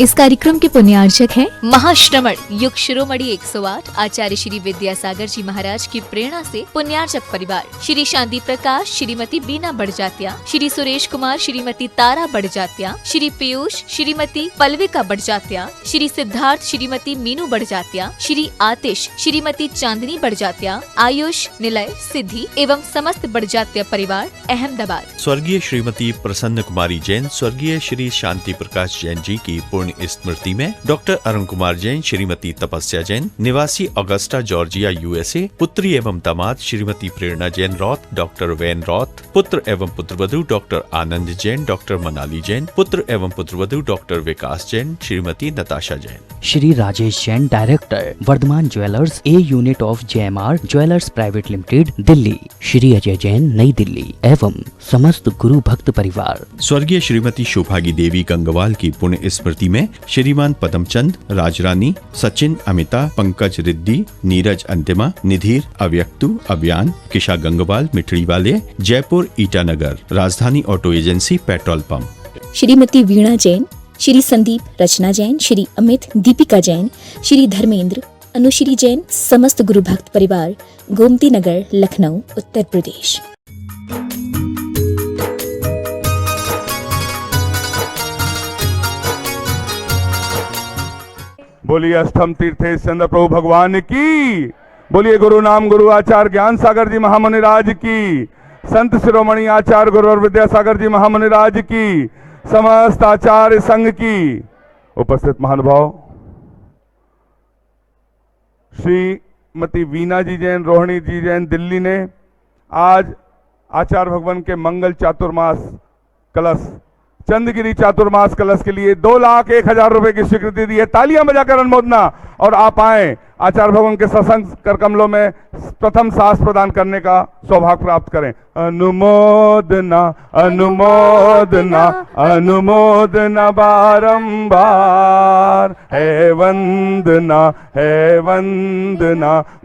इस कार्यक्रम के पुण्यार्चक हैं महाश्रमण युग शिरोमणि 108 आचार्य श्री विद्यासागर जी महाराज की प्रेरणा से पुण्यार्चक परिवार श्री शांति प्रकाश, श्रीमती बीना बड़जात्या, श्री सुरेश कुमार, श्रीमती तारा बड़जात्या, श्री पीयूष, श्रीमती पल्विका बड़जात्या, श्री सिद्धार्थ, श्रीमती मीनू बड़जात्या, श्री आतिश, श्रीमती चांदनी बड़जात्या, आयुष, निलय, सिद्धि एवं समस्त बड़जात्या परिवार अहमदाबाद। स्वर्गीय श्रीमती प्रसन्न कुमारी जैन, स्वर्गीय श्री शांति प्रकाश जैन जी की पुण्य स्मृति में डॉक्टर अरुण कुमार जैन, श्रीमती तपस्या जैन, निवासी ऑगस्टा जॉर्जिया यूएसए, पुत्री एवं दामाद Shrimati Prerna Jain Roth, doctor Van Roth, पुत्र एवं पुत्रवधू डॉक्टर आनंद जैन, डॉक्टर मनाली जैन, पुत्र एवं पुत्रवधू doctor Vikas Jain, Shrimati Natasha Jain. Shri Rajesh Jain, director Vardhman jewellers a unit of JMR jewellers private limited, Delhi. Shri Ajay Jain, नई दिल्ली एवं समस्त गुरु भक्त परिवार। स्वर्गीय श्रीमती शोभागी देवी गंगवाल की पुण्य स्मृति में श्रीमान पदमचंद, राजरानी, सचिन, अमिता, पंकज रिद्दी, नीरज अंतिमा, निधीर, अव्यक्तु, अभियान, किशा गंगवाल, मिठड़ी वाले, Jaipur Itanagar, Rajdhani auto agency, petrol pump. Shrimati Veena Jain, Shri Sandeep, Rachna Jain, Shri Amit, Deepika Jain, Shri Dharmendra, Anushree Jain, समस्त गुरु भक्त परिवार, गोमती नगर, लखनऊ, उत्तर प्रदेश। बोलिए अष्टम तीर्थेश चंद्र प्रभु भगवान की, बोलिए गुरु नाम गुरु आचार्य ज्ञान सागर जी महामुनि राज की, संत शिरोमणि आचार्य गुरुवर विद्यासागर जी महामुनि राज की, समस्त आचार्य संघ की। उपस्थित महानुभाव, श्रीमती वीणा जी जैन, रोहिणी जी जैन, दिल्ली ने आज आचार्य भगवान के मंगल चातुर्मास कलश, चंद्रगिरी चातुर्मास कलश के लिए 2,01,000 रुपए की स्वीकृति दी है। तालियां बजाकर अनुमोदना। और आप आए आचार्य भगवान के सत्संग कर कमलों में प्रथम साहस प्रदान करने का सौभाग्य प्राप्त करें। अनुमोदना अनुमोदना अनुमोदना बारंबार, है वंदना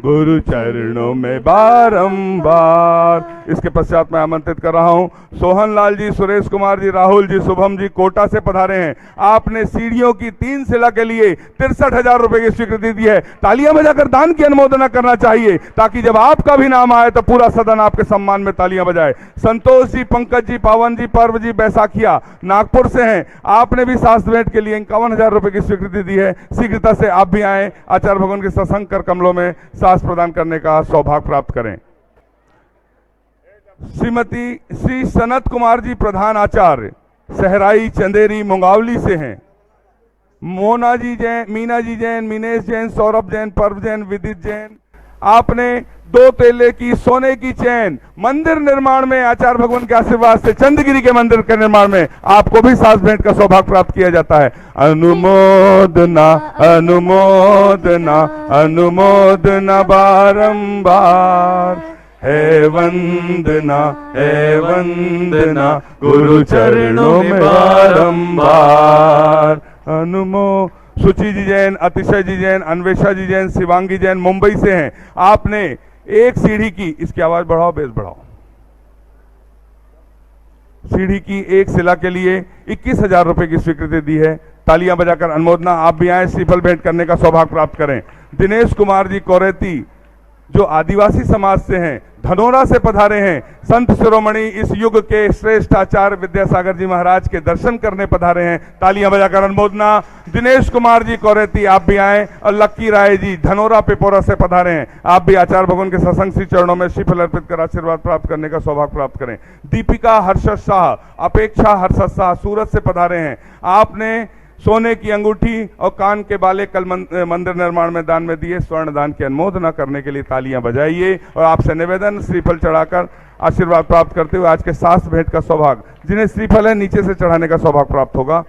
गुरु चरणों में बारंबार। इसके पश्चात मैं आमंत्रित कर रहा हूं सोहन लाल जी, सुरेश कुमार जी, राहुल जी, शुभम जी कोटा से पधारे हैं। आपने सीढ़ियों की 3 शिला के लिए 63,000 रुपए की स्वीकृति दी है। तालियां बजाकर दान की अनुमोदना करना चाहिए ताकि जब आपका भी नाम आए तो पूरा सदन आपके सम्मान में तालियां बजाए। संतोष जी, पंकज जी, पावन जी, पर्व जी बैसाखिया नागपुर से हैं। आपने भी शास्त्र भेंट के लिए 51,000 रुपए की स्वीकृति दी है। शीघ्रता से आप भी आए, आचार्य भगवान के सत्संग कर कमलों में शास्त्र प्रदान करने का सौभाग्य प्राप्त करें। श्री सनत कुमार जी, प्रधान आचार्य, सहराई चंदेरी मुंगावली से हैं। मोना जी जैन, मीना जी जैन, मीनेश जैन, सौरभ जैन, पर्व जैन, विदित जैन। आपने 2 तोले की सोने की चैन मंदिर निर्माण में आचार्य भगवान के आशीर्वाद से चंद्रगिरी के मंदिर के निर्माण में आपको भी सास भेंट का सौभाग्य प्राप्त किया जाता है। अनुमोदना अनुमोदना अनुमोदना बारंबार, है वंदना गुरु चरणों में बारंबार। सुचि जी जैन, अतिशय जी जैन, अन्वेषा जी जैन, शिवांगी जैन मुंबई से हैं। आपने एक सीढ़ी की, इसकी आवाज बढ़ाओ, बेस बढ़ाओ, सीढ़ी की एक शिला के लिए 21,000 रुपए की स्वीकृति दी है। तालियां बजाकर अनुमोदना। आप भी आए, श्रीफल भेंट करने का सौभाग्य प्राप्त करें। दिनेश कुमार जी कोरेती, जो आदिवासी समाज से हैं, धनोरा से पधारे हैं। संत शिरोमणि इस युग के श्रेष्ठ आचार्य विद्यासागर जी महाराज के दर्शन करने पधारे हैं। तालियां बजाकर अनुमोदना। दिनेश कुमार जी कोरेती, आप भी आए। और लक्की राय जी धनोरा पिपोरा से पधारे हैं। आप भी आचार्य भगवान के सत्संग श्री चरणों में श्रीफल अर्पित कर आशीर्वाद प्राप्त करने का सौभाग्य प्राप्त करें। दीपिका हर्षद शाह, अपेक्षा हर्षद शाह सूरत से पधारे हैं। आपने सोने की अंगूठी और कान के बाले कल मंदिर निर्माण में दान में दिए। स्वर्ण दान की अनुमोदना करने के लिए तालियां बजाइए। और आपसे निवेदन, श्रीफल चढ़ाकर आशीर्वाद प्राप्त करते हुए आज के शास्त्र भेंट का सौभाग्य, जिन्हें श्रीफल है नीचे से चढ़ाने का सौभाग्य प्राप्त होगा।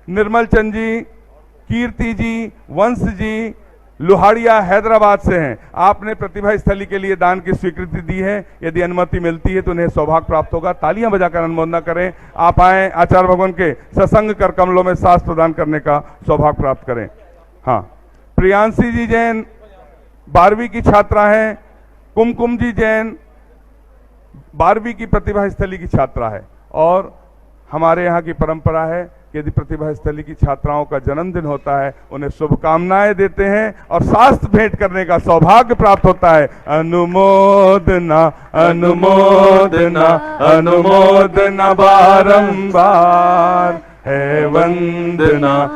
निर्मल चंद जी, कीर्ति जी, वंश जी लोहाड़िया हैदराबाद से हैं। आपने प्रतिभा स्थली के लिए दान की स्वीकृति दी है। यदि अनुमति मिलती है तो उन्हें सौभाग्य प्राप्त होगा। तालियां बजाकर अनुमोदना करें। आप आए, आचार्य भगवान के सत्संग कर कमलों में शास्त्र प्रदान करने का सौभाग्य प्राप्त करें। हाँ, प्रियांशी जी जैन 12वीं की छात्रा हैं। कुमकुम जी जैन 12वीं की प्रतिभा स्थली की छात्रा है। और हमारे यहाँ की परंपरा है कि यदि प्रतिभा स्थली की छात्राओं का जन्मदिन होता है, उन्हें शुभकामनाएं देते हैं और शास्त्र भेंट करने का सौभाग्य प्राप्त होता है। अनुमोदना अनुमोदना अनुमोदना बारंबार, है वंदना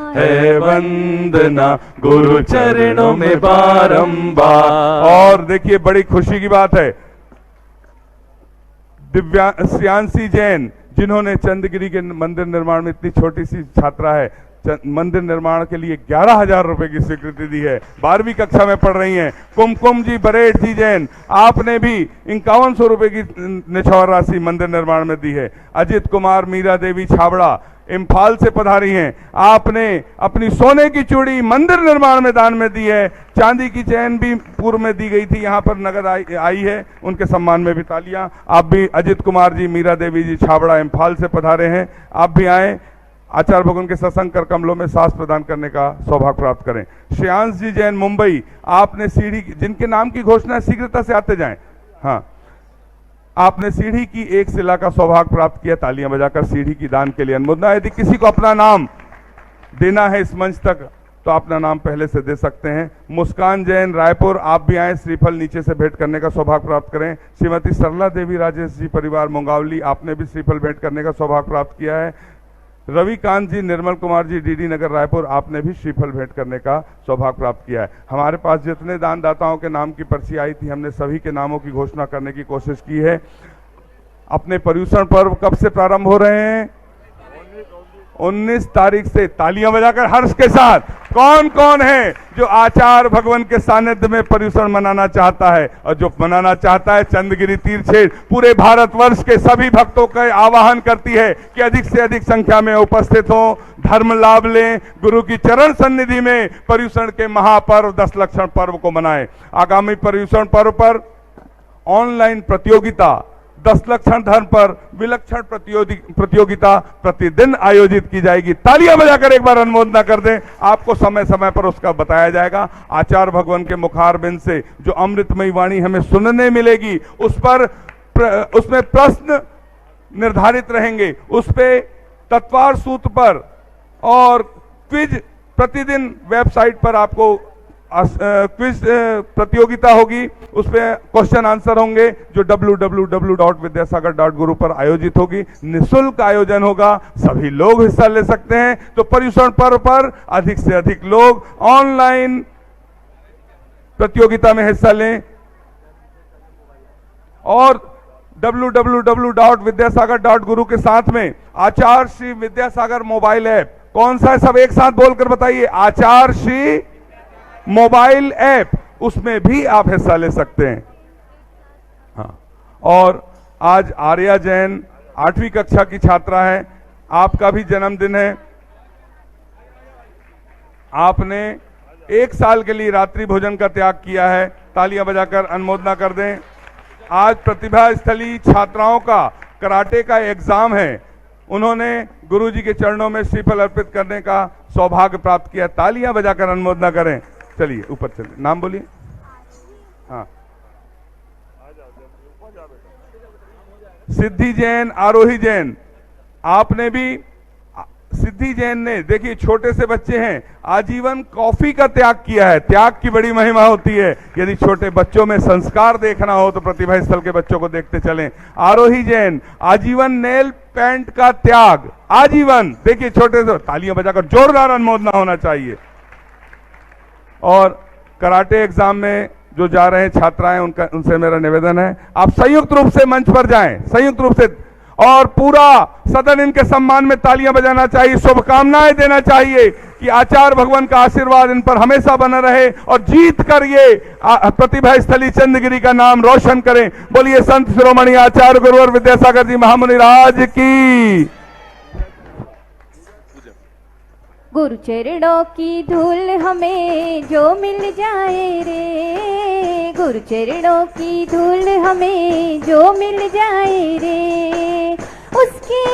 गुरु चरणों में बारंबार। और देखिए बड़ी खुशी की बात है, श्रेयांशी जैन जिन्होंने चंदगिरी के मंदिर निर्माण में, इतनी छोटी सी छात्रा है, मंदिर निर्माण के लिए 11,000 रुपए की स्वीकृति दी है, 12वीं कक्षा में पढ़ रही हैं। कुमकुम जी बरेठ जी जैन, आपने भी 5100 रुपए की निछावर राशि मंदिर निर्माण में दी है। अजित कुमार मीरा देवी छाबड़ा इम्फाल से पधारी हैं, आपने अपनी सोने की चूड़ी मंदिर निर्माण में दान में दी है। चांदी की चैन भी पूर्व में दी गई थी, यहाँ पर नगद आई है, उनके सम्मान में भी तालियां। आप भी अजित कुमार जी मीरा देवी जी छाबड़ा इम्फाल से पधारे हैं, आप भी आए, आचार्य भगवान के सत्संग कर कमलों में सांस प्रदान करने का सौभाग्य प्राप्त करें। श्रेयांश जी जैन मुंबई, आपने सीढ़ी, जिनके नाम की घोषणा शीघ्रता से आते जाएं, हाँ, आपने सीढ़ी की एक शिला का सौभाग्य प्राप्त किया, तालियां बजाकर सीढ़ी की दान के लिए अनुमोदना। यदि किसी को अपना नाम देना है इस मंच तक तो अपना नाम पहले से दे सकते हैं। मुस्कान जैन रायपुर, आप भी आए, श्रीफल नीचे से भेंट करने का सौभाग्य प्राप्त करें। श्रीमती सरला देवी राजेश जी परिवार मुंगावली, आपने भी श्रीफल भेंट करने का सौभाग्य प्राप्त किया है। रविकांत जी निर्मल कुमार जी डीडी नगर रायपुर, आपने भी श्रीफल भेंट करने का सौभाग्य प्राप्त किया है। हमारे पास जितने दानदाताओं के नाम की पर्ची आई थी, हमने सभी के नामों की घोषणा करने की कोशिश की है। अपने पर्यूषण पर्व कब से प्रारंभ हो रहे हैं? 19 तारीख से। तालियां बजाकर हर्ष के साथ कौन कौन है जो आचार्य भगवान के सानिध्य में पर्यूषण मनाना चाहता है? और जो मनाना चाहता है, चंदगिरी तीर्थ क्षेत्र पूरे भारतवर्ष के सभी भक्तों का आह्वान करती है कि अधिक से अधिक संख्या में उपस्थित हो, धर्म लाभ लें, गुरु की चरण सन्निधि में पर्यूषण के महापर्व 10 लक्षण पर्व को मनाएं। आगामी पर्यूषण पर्व पर ऑनलाइन प्रतियोगिता, 10 लक्षण धर्म पर विलक्षण प्रतियोगिता प्रतिदिन आयोजित की जाएगी। तालियां बजाकर एक बार अनुमोदना कर दें, आपको समय समय पर उसका बताया जाएगा। आचार्य भगवान के मुखारबिंद से जो अमृतमयी वाणी हमें सुनने मिलेगी, उसमें प्रश्न निर्धारित रहेंगे, उस पे तत्वार सूत्र पर और क्विज प्रतिदिन वेबसाइट पर आपको क्विज प्रतियोगिता होगी, उस पे क्वेश्चन आंसर होंगे जो www.vidyasagar.guru पर आयोजित होगी। निःशुल्क आयोजन होगा, सभी लोग हिस्सा ले सकते हैं। तो पर्यूषण पर्व पर अधिक से अधिक लोग ऑनलाइन प्रतियोगिता में हिस्सा लें और www.vidyasagar.guru के साथ में आचार्य श्री विद्यासागर मोबाइल ऐप, कौन सा है, सब एक साथ बोलकर बताइए, आचार्य श्री मोबाइल ऐप, उसमें भी आप हिस्सा ले सकते हैं। हाँ, और आज आर्या जैन 8वीं कक्षा की छात्रा है, आपका भी जन्मदिन है। आपने 1 साल के लिए रात्रि भोजन का त्याग किया है, तालियां बजाकर अनुमोदना कर दें। आज प्रतिभा स्थली छात्राओं का कराटे का एग्जाम है, उन्होंने गुरुजी के चरणों में श्रीफल अर्पित करने का सौभाग्य प्राप्त किया, तालियां बजाकर अनुमोदना करें। चलिए ऊपर चलिए, नाम बोलिए। हाँ, सिद्धि जैन, आरोही जैन, आपने भी, सिद्धि जैन ने, देखिए छोटे से बच्चे हैं, आजीवन कॉफी का त्याग किया है। त्याग की बड़ी महिमा होती है। यदि छोटे बच्चों में संस्कार देखना हो तो प्रतिभा स्थल के बच्चों को देखते चलें। आरोही जैन, आजीवन नेल पेंट का त्याग, आजीवन, देखिए छोटे से, तालियां बजाकर जोरदार अनुमोदना होना चाहिए। और कराटे एग्जाम में जो जा रहे हैं छात्राएं, उनसे मेरा निवेदन है, आप संयुक्त रूप से मंच पर जाएं, संयुक्त रूप से, और पूरा सदन इनके सम्मान में तालियां बजाना चाहिए, शुभकामनाएं देना चाहिए कि आचार्य भगवान का आशीर्वाद इन पर हमेशा बना रहे और जीत कर ये प्रतिभा स्थली चंदगिरी का नाम रोशन करें। बोलिए संत शिरोमणि आचार्य गुरुवर विद्यासागर जी महामुनि राज की। गुरु चरणों की धूल हमें जो मिल जाए रे, गुरु चरणों की धूल हमें जो मिल जाए रे, उसकी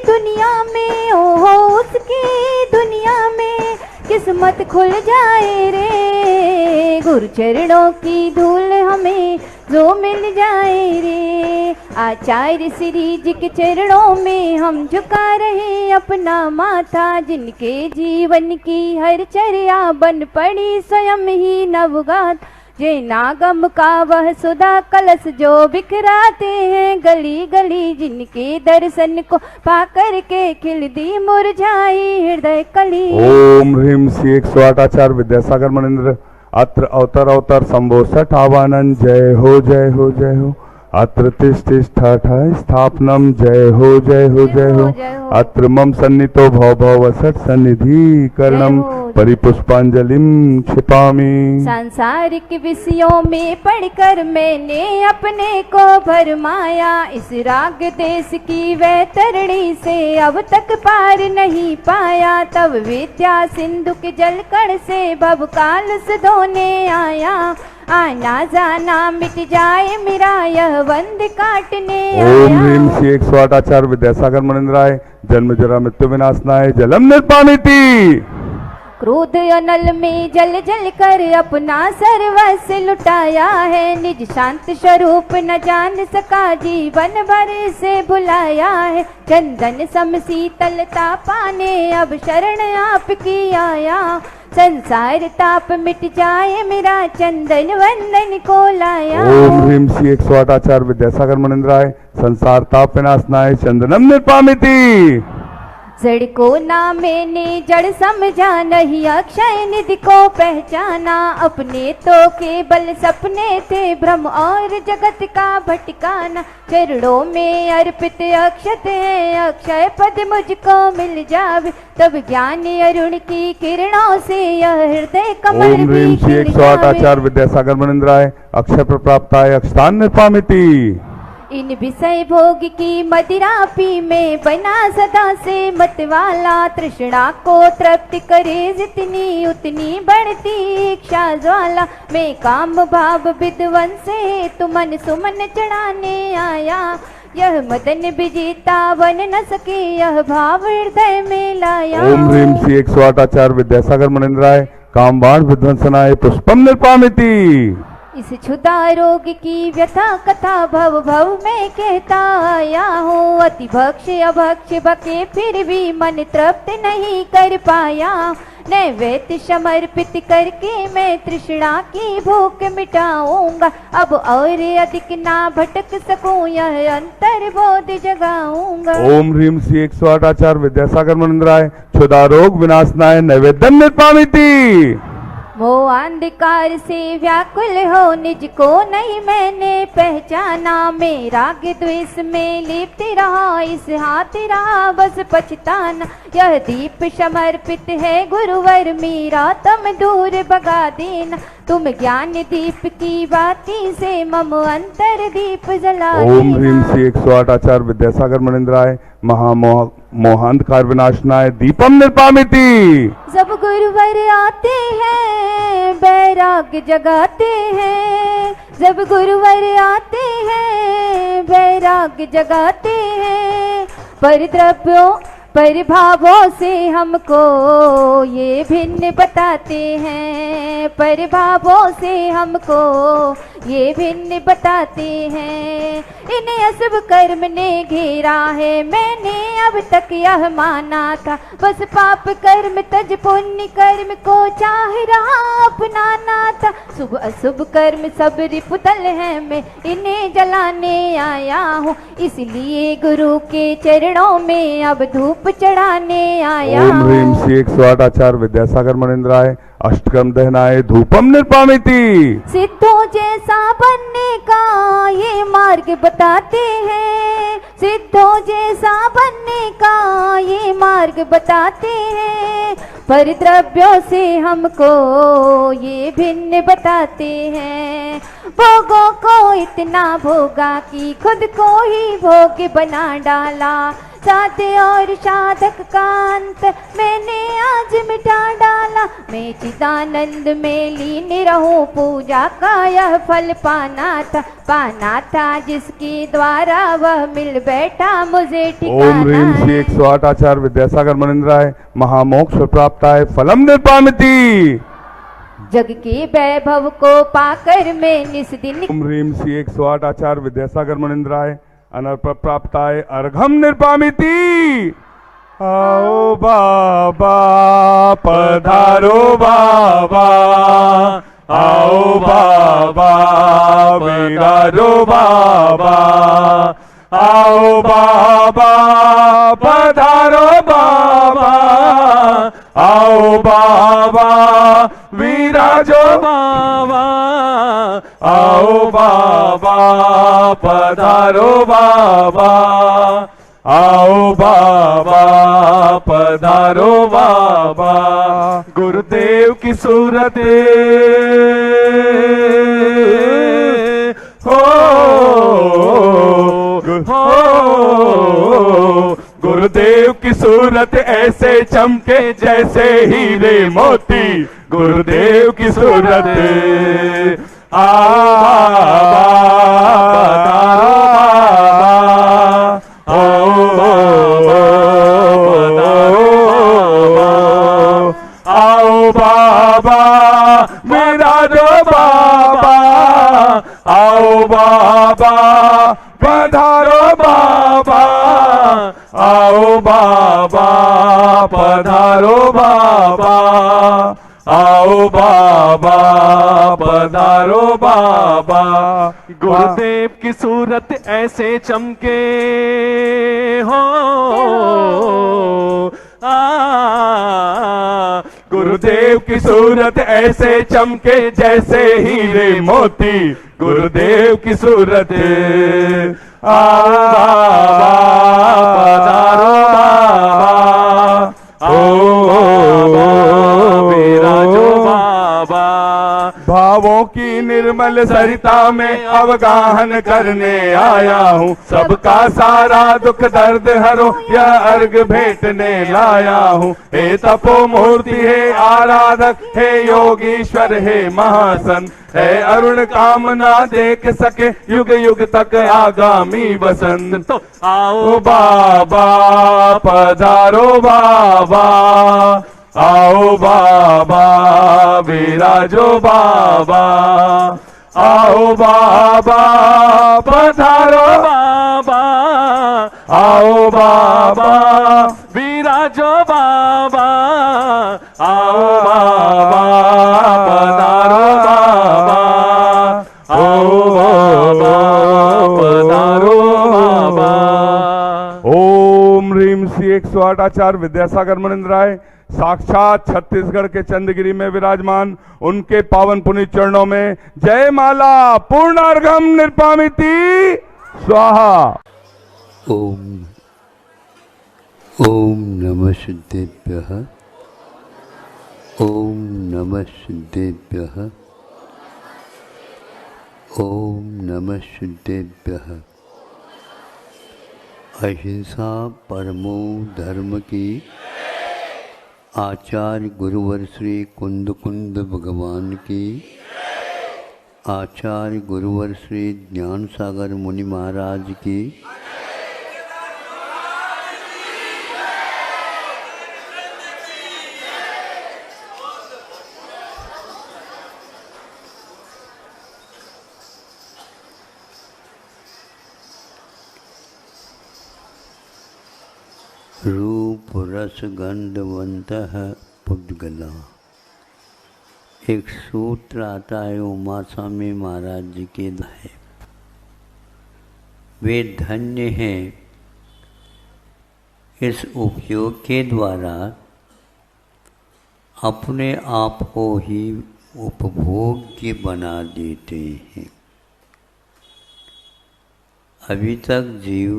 दुनिया में, ओहो उसकी दुनिया में किस्मत खुल जाए रे। गुरु चरणों की धूल हमें जो मिल जाए रे। आचार्य श्री जी के चरणों में हम झुका रहे अपना माथा, जिनके जीवन की हर चर्या बन पड़ी स्वयं ही नवगात। जे नागम का वह सुधा कलश जो बिखराते हैं गली गली, जिनके दर्शन को पाकर के खिल दी मुरझाई हृदय कली। ओम ह्रीम श्री 108 आचार्य विद्यासागर मनिंद्र अत्र अवतर अवतर शंभो सठ आवानंद। जय हो जय हो जय हो। अत्र तिष्ठिष्ठ स्थापनम। जय हो जय हो जय हो। अत्र मम सन्नितो भव भव सठ सन्निधि करणम परिपुष्पांजलिम क्षिपामि। सांसारिक विषयों में पढ़कर मैंने अपने को भरमाया, इस राग देश की वैतरणी से अब तक पार नहीं पाया। तब विद्या सिंधु के जलकण से भवकाल से धोने आया, आना जाना मिट जाए मेरा यह बंद काटने आया। ओम ह्रीम श्री 108 आचार्य विद्यासागर मनिंद्राय जन्म जरा मृत्यु विनाशनाय जलम निर्पामिति। क्रोध अनल में जल जल कर अपना सर्वस्व लुटाया है, निज शांत स्वरूप न जान सका जीवन भर से भुलाया है। चंदन सम शीतलता पाने अब शरण आपकी आया, संसार ताप मिट जाए मेरा चंदन वंदन को लाया। ओम ह्रीम श्री 108 आचार्य विद्यासागर मनिंद्राय संसार ताप विनाशनाय चंदनम निर्पामिति। जड़ को ना मैंने जड़ समझा, नहीं अक्षय निधि को पहचाना। अपने तो केवल सपने थे भ्रम और जगत का भटकाना। चरणों में अर्पित अक्षत है, अक्षय पद मुझको मिल जावे, तब ज्ञान अरुण की किरणों से यह हृदय कमल ओम ह्रीम श्री 108 आचार्य विद्यासागर मनिंद्राय अक्षय प्रप्राप्ताय अक्षतान निर्पामिति। इन विषय भोग की मदिरा पी में बना सदा से मतवाला, तृष्णा को तृप्त करे जितनी उतनी बढ़ती इच्छा ज्वाला। मैं काम भाव विध्वंस से तु मन सुमन चढ़ाने आया, यह मदन विजेता बन न सके यह भाव हृदय में लाया। ओम ह्रीम श्री 108 आचार्य विद्यासागर मनिंद्राय काम बाण विध्वंसनाय पुष्पम निर्पामिति। इस क्षुधा रोग की व्यथा कथा भव भव में कहता आया हूँ, अति भक्ष अभक्ष बके फिर भी मन तृप्त नहीं कर पाया। नैवेद्य समर्पित करके मैं तृष्णा की भूख मिटाऊंगा, अब और अधिक ना भटक सकूं यह अंतर बोध जगाऊंगा। ओम ह्रीम श्री 108 आचार्य विद्यासागर मनिंद्राय क्षुधा रोग विनाशनाय नैवेद्यम निर्पामिति। मोह अंधकार से व्याकुल हो निज को नहीं मैंने पहचाना, मैं राग द्वेष में लिप्त रहा इस हाथ रहा बस पछताना। यह दीप समर्पित है गुरुवर मेरा तुम दूर भगा देना, तुम ज्ञान दीप की बाती से मम अंतर दीप जला देना। ओम ह्रीम श्री 108 आचार्य विद्यासागर मनिंद्राय महामोह मोहांधकार विनाशनाय दीपम निर्पामिति। जब गुरुवर आते हैं बैराग जगाते हैं, जब गुरुवर आते हैं बैराग जगाते हैं। पर द्रव्यों पर भावों से हमको ये भिन्न बताते हैं, पर भावों से हमको ये भिन्न बताते हैं। इन्हें अशुभ कर्म ने घेरा है मैंने अब तक यह माना था, बस पाप कर्म तज पुण्य कर्म को चाह रहा अपनाना था। शुभ अशुभ कर्म सब रिपुतल है मैं इन्हें जलाने आया हूँ, इसलिए गुरु के चरणों में अब धूप चढ़ाने आया। ओम ह्रीम श्री 108 आचार्य विद्यासागर मनिंद्राय अष्टकर्म दहनाय धूपम निर्पामिति। सिद्धों जैसा बनने का ये मार्ग बताते हैं, सिद्धों जैसा बनने का ये मार्ग बताते हैं। पर द्रव्यों से हमको ये भिन्न बताते हैं। भोगों को इतना भोगा कि खुद को ही भोग बना डाला, साध्य और साधक का अंत मैंने आज मिटा डाला। मैं चिदानंद में लीन रहूं, पूजा का यह फल पाना था जिसके द्वारा वह मिल बैठा मुझे ठिकाना। ओम ह्रीम श्री 108 आचार्य विद्यासागर मनिंद्राय महामोक्ष प्राप्ताय फलम निर्पामिति। जग के वैभव को पाकर मैं निस दिन ओम ह्रीम श्री 108 आचार्य विद्यासागर मुनिंद्राय अनर्प प्राप्ताय अर्घम निर्पामिति। आओ बाबा पधारो बाबा, आओ बाबा विराजो बाबा, आओ बाबा पधारो बाबा, आओ बाबा विराजो बाबा, आओ बाबा पधारो बाबा, आओ बाबा पधारो बाबा। गुरुदेव की सूरत हो, गुरुदेव की सूरत ऐसे चमके जैसे हीरे मोती, गुरुदेव की सूरत आओ बाबा विराजो बाबा, आओ बाबा पधारो बाबा, आओ बाबा पधारो बाबा, आओ बाबा पधारो बाबा। गुरुदेव की सूरत ऐसे चमके हो, गुरुदेव की सूरत ऐसे चमके जैसे हीरे मोती, गुरुदेव की सूरत पधारो बाबा, विराजो बाबा। भावों की निर्मल सरिता में अवगाहन करने आया हूँ, सबका सारा दुख दर्द हरो यह अर्घ भेंटने लाया हूँ। हे तपो मूर्ति हे आराधक, हे योगीश्वर हे महासन, है अरुण कामना देख सके युग युग तक आगामी वसंत। तो आओ बाबा पधारो बाबा, आओ बाबा विराजो बाबा, आओ बाबा पधारो बाबा, आओ बाबा विराजो बाबा, आओ बाबा पधारो बाबा, आओ बाबा पधारो बाबा। ओम ह्रीम श्री 108 आचार्य विद्यासागर मुनिंद्राय साक्षात छत्तीसगढ़ के चंदगिरी में विराजमान उनके पावन पुनीत चरणों में जय माला पूर्णार्घम निर्पामिति स्वाहा। ओम ओम नमः सिद्धेभ्यः, ओम नमः सिद्धेभ्यः, ओम नमः सिद्धेभ्यः। अहिंसा परमो धर्म की आचार्य गुरुवर श्री कुंद कुंद भगवान की, आचार्य गुरुवर श्री ज्ञान सागर मुनि महाराज की, रूप रस गंधवंतः पुद्गला। एक सूत्र आता है उमा स्वामी महाराज जी के है, वे धन्य हैं इस उपयोग के द्वारा अपने आप को ही उपभोग्य बना देते हैं। अभी तक जीव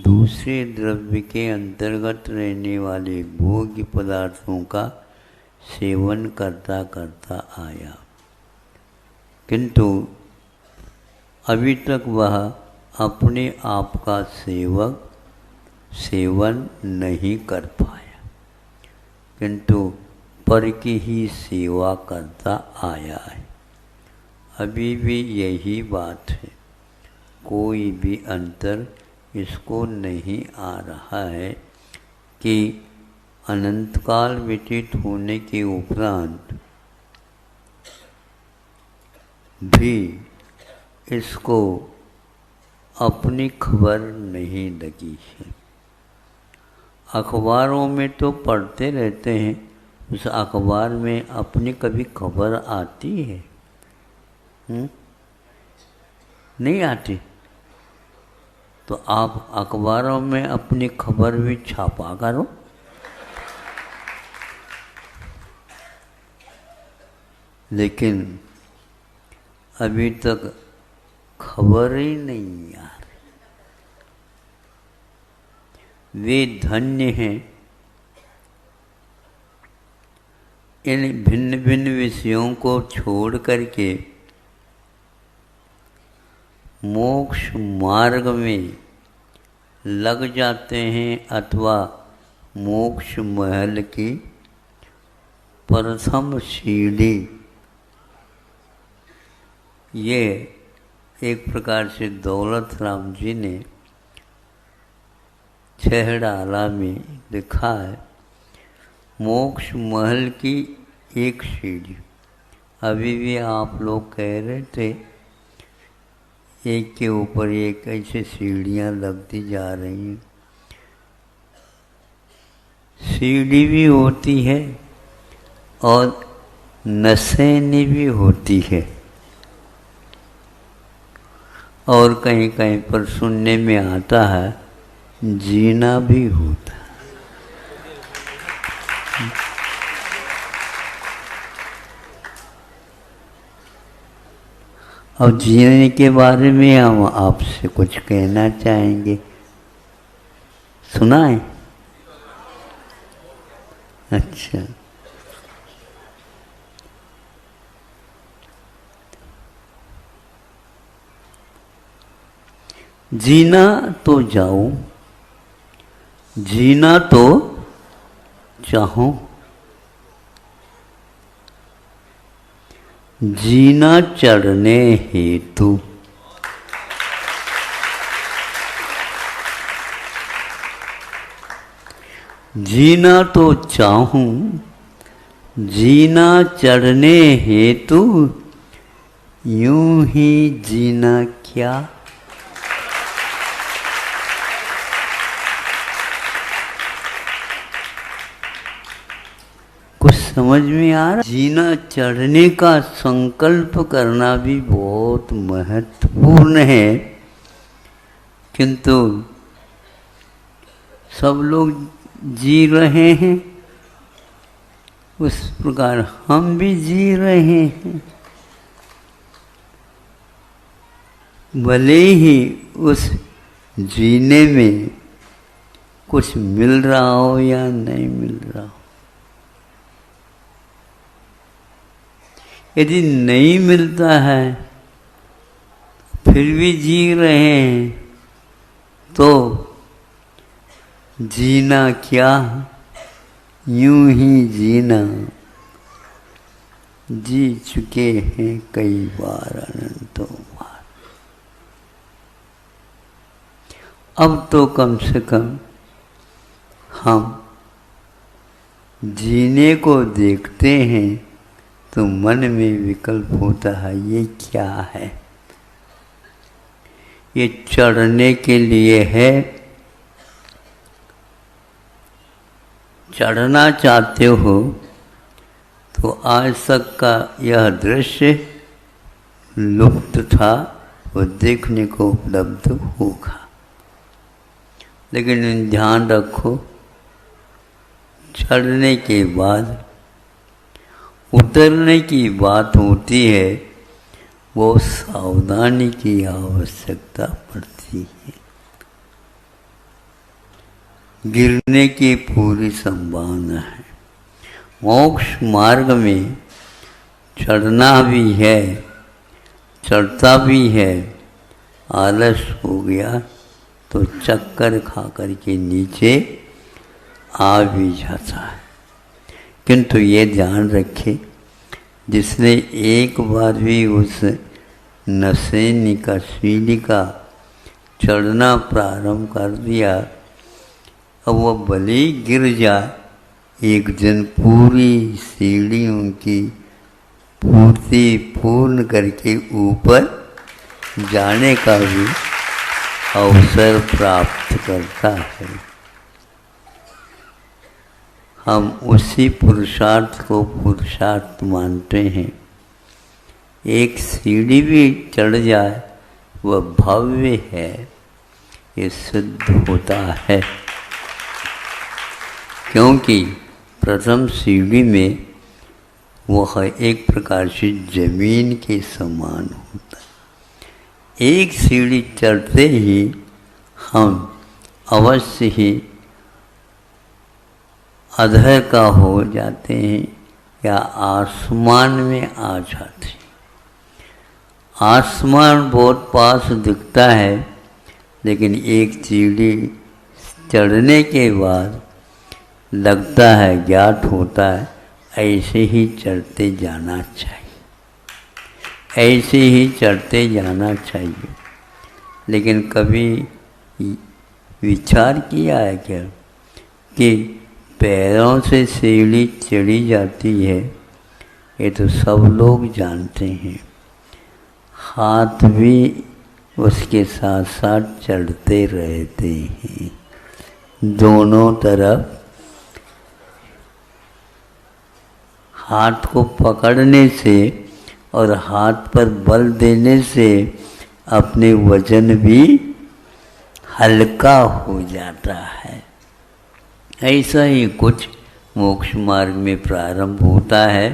दूसरे द्रव्य के अंतर्गत रहने वाले भोग्य पदार्थों का सेवन करता करता आया, किंतु अभी तक वह अपने आप का सेवन नहीं कर पाया, किंतु पर की ही सेवा करता आया है। अभी भी यही बात है, कोई भी अंतर इसको नहीं आ रहा है कि अनंतकाल व्यतीत होने के उपरांत भी इसको अपनी खबर नहीं लगी है। अखबारों में तो पढ़ते रहते हैं, उस अखबार में अपनी कभी खबर आती है? नहीं आती। तो आप अखबारों में अपनी खबर भी छापा करो। लेकिन अभी तक खबर ही नहीं आ रही। वे धन्य हैं इन भिन्न भिन्न विषयों को छोड़ करके मोक्ष मार्ग में लग जाते हैं अथवा मोक्ष महल की प्रथम सीढ़ी, ये एक प्रकार से दौलत राम जी ने छहड़ाला में लिखा है। मोक्ष महल की एक सीढ़ी। अभी भी आप लोग कह रहे थे एक के ऊपर एक ऐसे सीढ़ियाँ लगती जा रही हैं। सीढ़ी भी होती है और नसेनी भी होती है, और कहीं कहीं पर सुनने में आता है जीना भी होता है। अब जीने के बारे में हम आपसे कुछ कहना चाहेंगे, सुनाएं? अच्छा, जीना तो जाओ, जीना तो चाहो, जीना चढ़ने हेतु। जीना तो चाहूं, जीना चढ़ने हेतु, यूं ही जीना क्या। कुछ समझ में आ रहा? जीना चढ़ने का संकल्प करना भी बहुत महत्वपूर्ण है, किंतु सब लोग जी रहे हैं उस प्रकार हम भी जी रहे हैं। भले ही उस जीने में कुछ मिल रहा हो या नहीं मिल रहा हो, यदि नहीं मिलता है फिर भी जी रहे हैं तो जीना क्या, यूं ही जीना जी चुके हैं कई बार अनंतों बार। अब तो कम से कम हम जीने को देखते हैं तो मन में विकल्प होता है, ये क्या है? ये चढ़ने के लिए है। चढ़ना चाहते हो तो आज तक का यह दृश्य लुप्त था, वो देखने को उपलब्ध होगा। लेकिन ध्यान रखो, चढ़ने के बाद उतरने की बात होती है, वो सावधानी की आवश्यकता पड़ती है। गिरने की पूरी संभावना है। मोक्ष मार्ग में चढ़ना भी है, चढ़ता भी है, आलस हो गया तो चक्कर खा कर के नीचे आ भी जाता है। किंतु ये ध्यान रखे, जिसने एक बार भी उस नसेनी का सीढ़ी का चढ़ना प्रारंभ कर दिया, अब वह भले ही गिर जाए, एक दिन पूरी सीढ़ियों की पूर्ण करके ऊपर जाने का भी अवसर प्राप्त करता है। हम उसी पुरुषार्थ को पुरुषार्थ मानते हैं। एक सीढ़ी भी चढ़ जाए वह भव्य है, ये सिद्ध होता है। क्योंकि प्रथम सीढ़ी में वह एक प्रकार से जमीन के समान होता है। एक सीढ़ी चढ़ते ही हम अवश्य ही अधर का हो जाते हैं या आसमान में आ जाते हैं। आसमान बहुत पास दिखता है, लेकिन एक सीढ़ी चढ़ने के बाद लगता है, ज्ञात होता है, ऐसे ही चढ़ते जाना चाहिए, ऐसे ही चढ़ते जाना चाहिए। लेकिन कभी विचार किया है क्या कि पैरों से सीढ़ी चढ़ी जाती है? ये तो सब लोग जानते हैं। हाथ भी उसके साथ साथ चढ़ते रहते हैं। दोनों तरफ हाथ को पकड़ने से और हाथ पर बल देने से अपने वजन भी हल्का हो जाता है। ऐसा ही कुछ मोक्ष मार्ग में प्रारंभ होता है,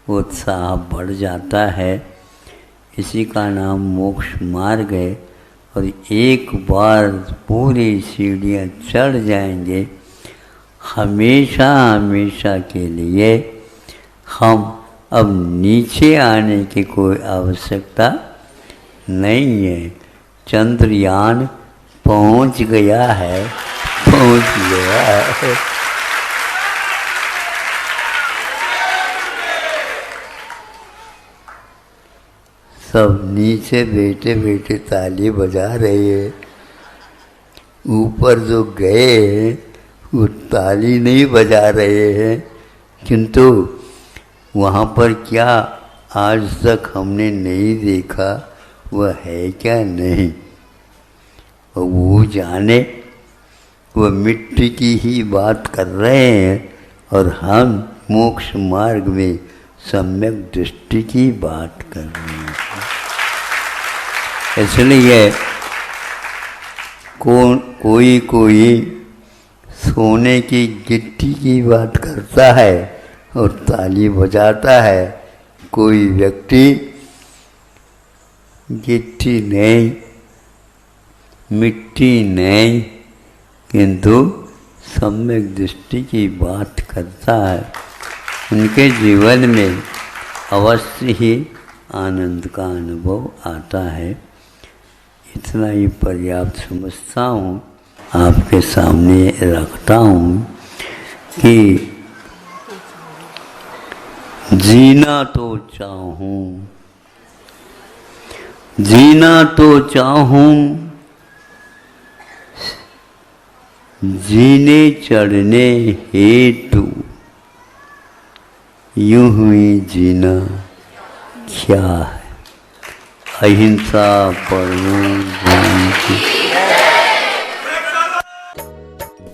उत्साह बढ़ जाता है। इसी का नाम मोक्ष मार्ग है। और एक बार पूरी सीढ़ियाँ चढ़ जाएंगे, हमेशा हमेशा के लिए हम अब नीचे आने की कोई आवश्यकता नहीं है। चंद्रयान पहुंच गया है, पहुंच गया है। सब नीचे बैठे बैठे ताली बजा रहे हैं। ऊपर जो गए हैं वो ताली नहीं बजा रहे हैं, किंतु वहाँ पर क्या आज तक हमने नहीं देखा, वह है क्या नहीं। और वो जाने, वह मिट्टी की ही बात कर रहे हैं और हम मोक्ष मार्ग में सम्यक दृष्टि की बात कर रहे हैं। इसलिए कोई सोने की गिट्टी की बात करता है और ताली बजाता है। कोई व्यक्ति गिट्टी नहीं, मिट्टी नहीं, किंतु सम्यक दृष्टि की बात करता है। उनके जीवन में अवश्य ही आनंद का अनुभव आता है। इतना ही पर्याप्त समझता हूँ, आपके सामने रखता हूँ कि जीना तो चाहूँ, जीना तो चाहूँ, जीने चढ़ने हेतु यूं ही जीना क्या है। अहिंसा परमो धर्म।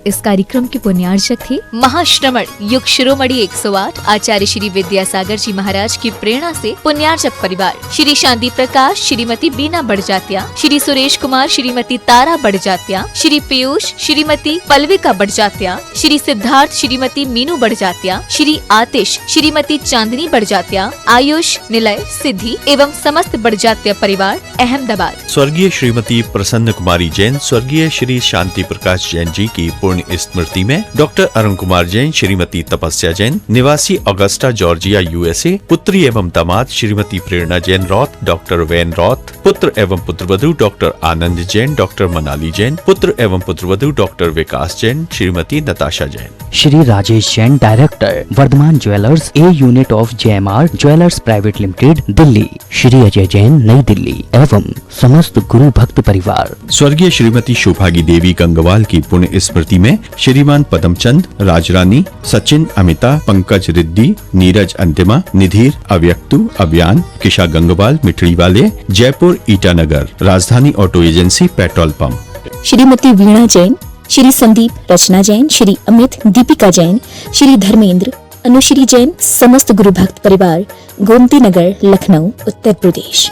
इस कार्यक्रम के पुण्यार्चक थे महाश्रमण युग शिरोमणि 108 आचार्य श्री विद्यासागर जी महाराज की प्रेरणा से पुण्यार्चक परिवार श्री शांति प्रकाश, श्रीमती बीना बड़जात्या, श्री सुरेश कुमार, श्रीमती तारा बड़जात्या, श्री पीयूष, श्रीमती पल्विका बड़जात्या, श्री सिद्धार्थ, श्रीमती मीनू बड़जात्या, श्री आतिश, श्रीमती चांदनी बड़जात्या, आयुष, निलय, सिद्धि एवं समस्त बड़जात्या परिवार अहमदाबाद। स्वर्गीय श्रीमती प्रसन्न कुमारी जैन, स्वर्गीय श्री शांति प्रकाश जैन जी की पुण्य स्मृति में डॉक्टर अरुण कुमार जैन, श्रीमती तपस्या जैन, निवासी ऑगस्टा जॉर्जिया यूएसए, पुत्री एवं दामाद Shrimati Prerna Jain Roth, doctor Van Roth, पुत्र एवं पुत्रवधू डॉक्टर आनंद जैन, डॉक्टर मनाली जैन, पुत्र एवं पुत्रवधू doctor Vikas Jain, Shrimati Natasha Jain. Shri Rajesh Jain, director, Vardhman jewellers, a unit of JMR jewellers private limited, Delhi. Shri Ajay Jain, नई दिल्ली एवं समस्त गुरु भक्त परिवार। स्वर्गीय श्रीमती शोभागी देवी गंगवाल की पुण्य स्मृति में श्रीमान पदमचंद, राजरानी, सचिन अमिता, पंकज रिद्दी, नीरज अंतिमा, निधीर अव्यक्तु, अभियान, किशा गंगवाल, मिठड़ी वाले, Jaipur Itanagar, Rajdhani auto agency, petrol pump. Shrimati Veena Jain, Shri Sandeep Rachna Jain, Shri Amit Deepika Jain, Shri Dharmendra Anushree Jain, समस्त गुरु भक्त परिवार, गोमती नगर, लखनऊ, उत्तर प्रदेश।